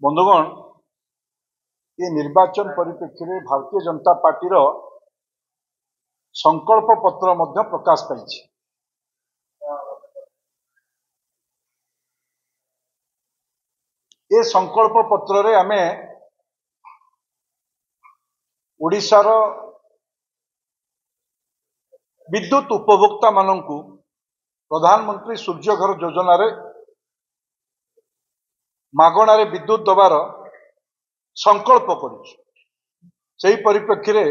बंधुगण ये निर्वाचन परिप्रेक्षी में भारतीय जनता पार्टी संकल्प पत्र प्रकाश पाई। ये संकल्प पत्र रे आमे ओडिशार विद्युत उपभोक्ता माननकु प्रधानमंत्री सूर्यघर योजना रे मागणारे विद्युत दबार संकल्प कर परिप्रेक्षी रे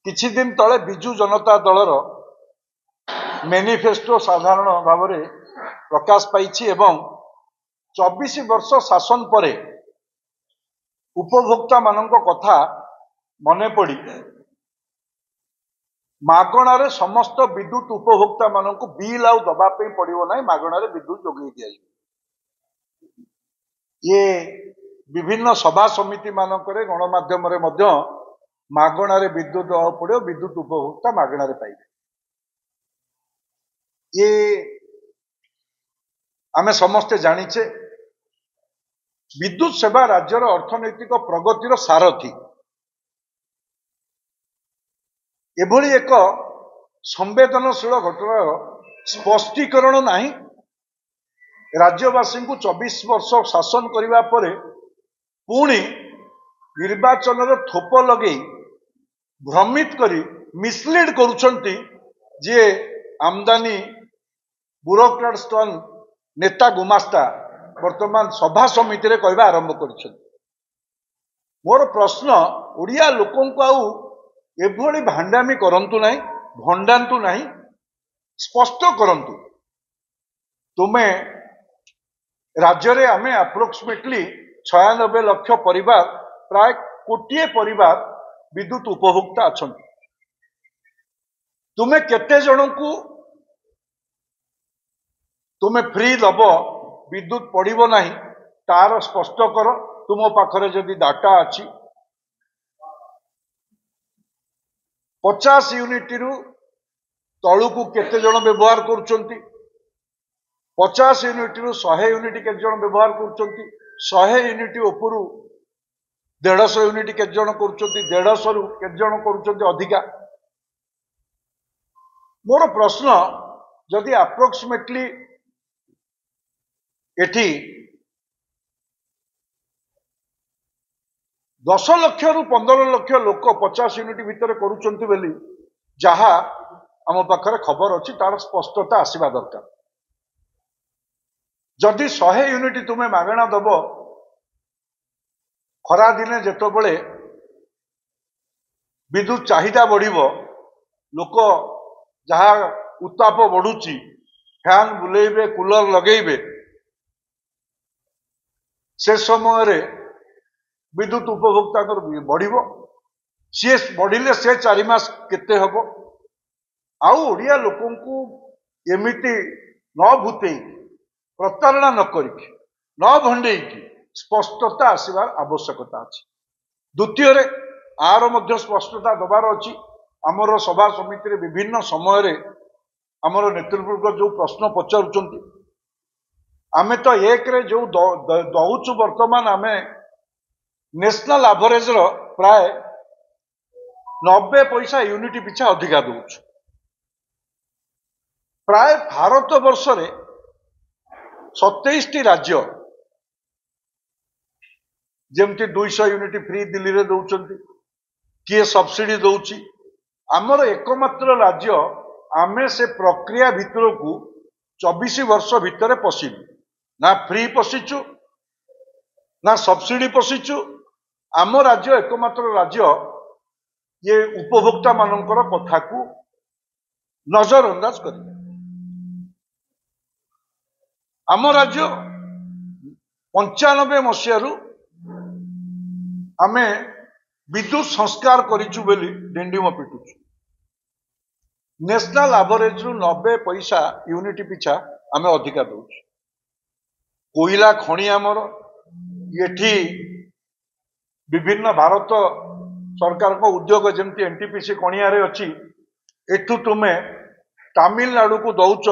किछि दिन तले बिजु जनता दलर मैनिफेस्टो साधारण भाव में प्रकाश पाई एवं 24 वर्ष शासन परे उपभोक्ता मानक कथा मने पड़ी मागणारे समस्त विद्युत उपभोक्ता मानक बिल आउ दबा पे पड़िबो नै, मागणारे विद्युत जोगई दिया। ये विभिन्न सभा समिति मानकरे गणमाध्यम रे मध्य मागणारे विद्युत दबा पड़ो, विद्युत उपभोक्ता मागणारे पाइबे। ये आमे समस्ते जानिचे विद्युत सेवा राज्यर अर्थनैतिक प्रगतिर सारथी। एभली एक संवेदनशील घटनार स्पष्टीकरण नहीं। राज्यवासी को 24 वर्ष शासन करने पर पुणी निर्वाचन थोप लगे भ्रमित करी मिसलीड करुछंती जे आमदानी ब्यूरोक्रेट स्टन नेता गुमास्ता वर्तमान सभा समिति रे कहवा आरंभ कर। मोर प्रश्न ओडिया लोकन को आउ एभली भांडामी करंतु नहीं, भंडांतु नहीं, स्पष्ट करंतु। तुमे राज्य रे आमे अप्रोक्सीमेटली 96 लाख परिवार, प्राय कोटिए परिवार विद्युत उपभोक्ता अच्छा। तुमे केते जन को तुमे फ्री दब विद्युत पड़िबो नहीं तार स्पष्ट कर। तुम पाखरे जदि डाटा अच्छी 50 यूनिट रु तलू को केते जन व्यवहार करुचंती, 50 यूनिट रु 100 यूनिट केते जन व्यवहार करुचंती, 100 यूनिट उपरु 150 यूनिट केते जन करुचंती, 150 रु केते जन करुचंती अधिका। मोर प्रश्न जदि अप्रोक्सीमेटली एठी 10 लाख रु 15 लाख लोक 50 यूनिट भितर करुचंती बेली जहा आम पाखरे खबर अच्छी, तार स्पष्टता आसवा दरकार। जदि 100 यूनिट तुम्हें मागणा दब खरा दिने जेतो बळे विद्युत चाहिदा बढ़िबो, लोक जहा उत्ताप बढ़ुची फैन बुलेइबे, कूलर लगेइबे, से समय रे विद्युत उपभोक्ता बढ़िबो। सी बढ़िले से 4 मास केते हबो। आउ ओडिया लोकन को एमिति न भूते प्रतारणा न करिक न भंडेई स्पष्टता आसवार आवश्यकता अछि। द्वितीय रे आर मध्य स्पष्टता दबार अछि। आमर सभा समिति रे विभिन्न समय रे आमर नेतृत्व जो प्रश्न पचारुचंती, आमे तो एक रे जो दउछु वर्तमान आमे नेशनल एवरेज रो प्राय 90 पैसा यूनिट पिछा अधिका दउछु। प्राय भारत वर्ष रे 27 टी राज्य जेमती 200 यूनिट फ्री दिल्ली रे दउचंती, किए सब्सिडी दउची। आमर एकमात्र राज्य आमे से प्रक्रिया भितर को 24 वर्ष भितर पशिलु ना, फ्री पशिचु ना सब्सिडी पशिचु। आम राज्य एकमात्र राज्य ये उपभोक्ता मानकर कथा को नजरअंदाज कर। आम राज्य 95 मसीह आमे विद्युत संस्कार करिचु बेली डेंडिम पिटुचु। नेशनल एवरेज रु 90 पैसा यूनिट पिछा आमे अधिका दउछु। कोयला खणी आमर एठी विभिन्न भारत सरकार को उद्योग जमती एनटीपीसी खणिया रे अछि। एठू तुमे तमिलनाडु को दउच